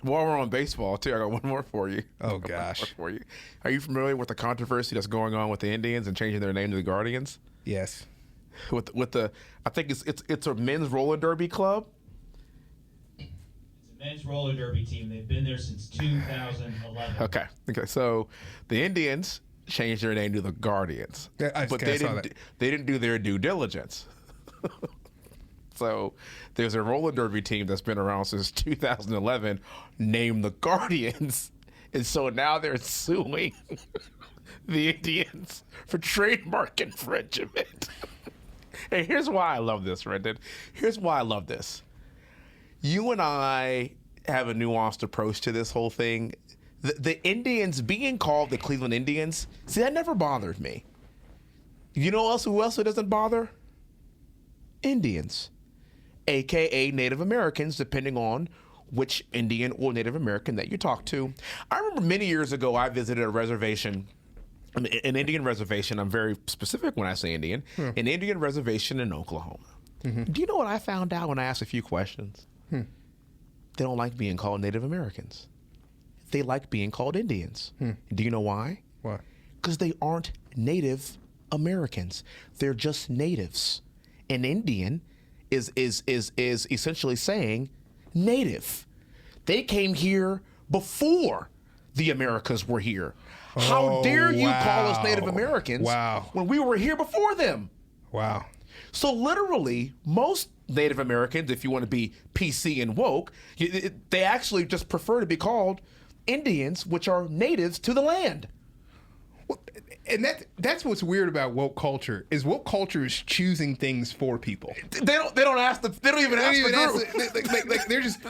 While we're on baseball, too, I got one more for you. Oh, gosh. For you. Are you familiar with the controversy that's going on with the Indians and changing their name to the Guardians? Yes. With the, I think it's a men's roller derby club. It's a men's roller derby team. They've been there since 2011. Okay. So the Indians changed their name to the Guardians, but they didn't do their due diligence. So there's a roller derby team that's been around since 2011 named the Guardians. And so now they're suing the Indians for trademark infringement. And here's why I love this, Rendon. Here's why I love this. You and I have a nuanced approach to this whole thing. The Indians being called the Cleveland Indians, see, that never bothered me. You know who else it doesn't bother? Indians. AKA Native Americans, depending on which Indian or Native American that you talk to. I remember many years ago I visited a reservation, an Indian reservation. I'm very specific when I say Indian, an Indian reservation in Oklahoma. Mm-hmm. Do you know what I found out when I asked a few questions? They don't like being called Native Americans. They like being called Indians. Do you know why? Why? Because they aren't Native Americans. They're just natives. An Indian is essentially saying native. They came here before the Americas were here. How dare you call us Native Americans when we were here before them? Wow. So literally, most Native Americans, if you want to be PC and woke, they actually just prefer to be called Indians, which are natives to the land. Well, and that's what's weird about woke culture is woke culture is choosing things for people. They don't even ask the group.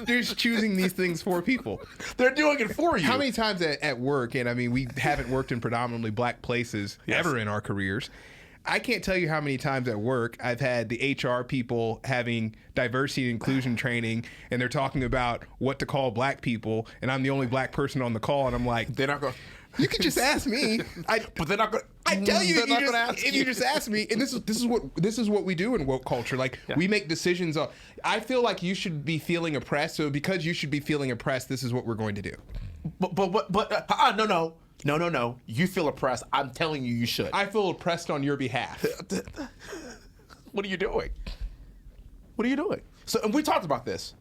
They're just choosing these things for people. They're doing it for you. How many times at work, and I mean we haven't worked in predominantly black places ever in our careers. I can't tell you how many times at work I've had the HR people having diversity and inclusion training, and they're talking about what to call black people, and I'm the only black person on the call, and I'm like, they're not going. You can just ask me. But they're not going. I tell you, if you just ask me, and this is what we do in woke culture. Like we make decisions. I feel like you should be feeling oppressed, so because you should be feeling oppressed, this is what we're going to do. No. You feel oppressed. I'm telling you, you should. I feel oppressed on your behalf. What are you doing? What are you doing? So, and we talked about this.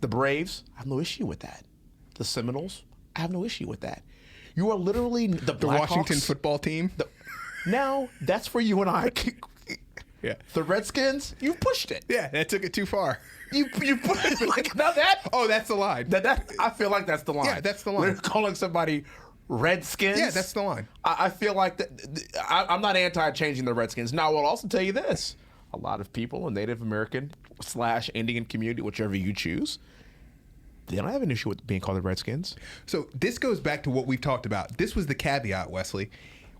The Braves, I have no issue with that. The Seminoles, I have no issue with that. You are literally the Washington football team. Now, that's for you and I. Yeah. The Redskins, you pushed it. Yeah, that took it too far. You pushed it. Like, now that. Oh, that's the line. I feel like that's the line. Yeah, that's the line. We're calling somebody Redskins. Yeah, that's the line. I feel like I'm not anti-changing the Redskins. Now, I'll also tell you this. A lot of people in Native American / Indian community, whichever you choose, they don't have an issue with being called the Redskins. So this goes back to what we've talked about. This was the caveat, Wesley.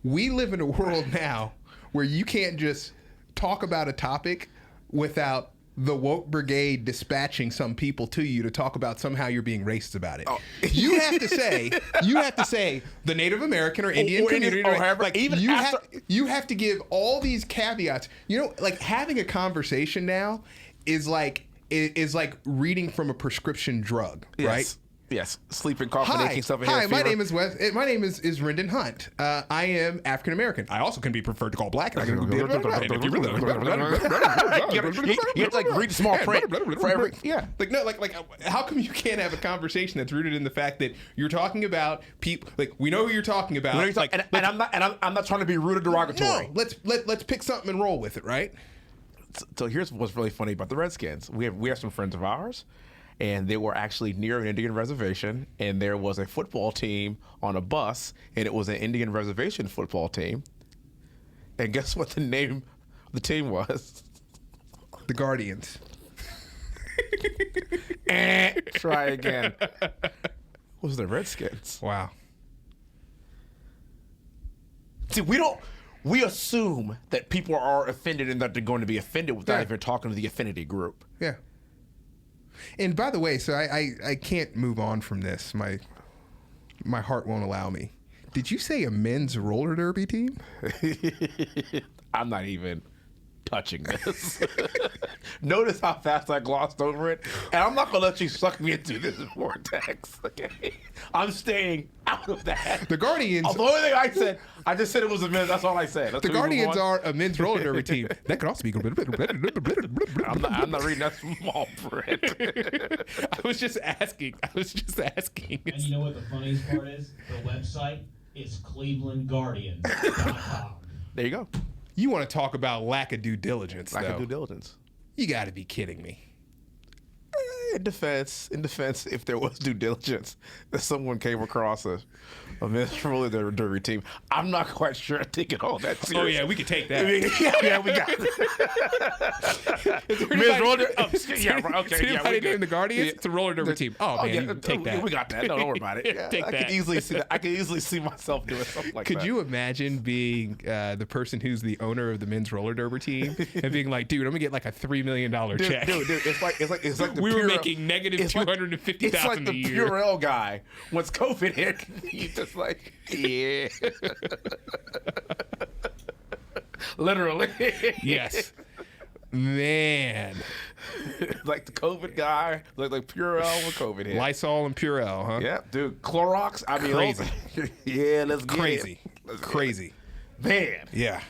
We live in a world now where you can't just talk about a topic without the woke brigade dispatching some people to you to talk about somehow you're being racist about it. Oh. You have to say the Native American or Indian community. You have to give all these caveats. You know, like having a conversation now is like reading from a prescription drug, right? Yes. Sleeping, coughing, aching, stuff. Hi, my name is Wes. My name is Rendon Hunt. I am African American. I also can be preferred to call black. You have to like read small print for every. Yeah. Like how come you can't have a conversation that's rooted in the fact that you're talking about people? Like we know who you're talking about. I'm not trying to be rude or derogatory. No, let's pick something and roll with it, right? So here's what's really funny about the Redskins. We have some friends of ours, and they were actually near an Indian reservation, and there was a football team on a bus, and it was an Indian reservation football team. And guess what the name of the team was? The Guardians. Try again. It was the Redskins. Wow. See, we assume that people are offended and that they're going to be offended without even talking to the affinity group. Yeah. And by the way, so I can't move on from this. My heart won't allow me. Did you say a men's roller derby team? I'm not even touching this. Notice how fast I glossed over it. And I'm not going to let you suck me into this vortex. Okay? I'm staying out of that. The Guardians. The only thing I just said it was a men's. That's all I said. The Guardians are a men's roller derby team. That could also be. I'm not reading that small print. I was just asking. And you know what the funniest part is? The website is clevelandguardians.com. There you go. You want to talk about lack of due diligence, Lack though. of due diligence. You got to be kidding me. In defense, if there was due diligence, that someone came across a men's roller derby team, I'm not quite sure I take it all that serious. Oh yeah, we could take that. Yeah, we got it. Men's roller. Anybody named the Guardians? It's a roller derby team. Oh man, take that. We got that. No, don't worry about it. Take I that. can easily see that. I can easily see myself doing something like that. Could you imagine being the person who's the owner of the men's roller derby team and being like, dude, I'm gonna get like a $3 million check. Dude, it's like the we were making negative $250,000 it's like a the year. Purell guy. Once COVID hit, he's just like, yeah. Literally. Yes. Man. Like the COVID guy, like Purell when COVID hit. Lysol and Purell, huh? Yeah, dude. Clorox. I mean, Crazy. yeah, let's get Crazy. it. Crazy. Man. Yeah.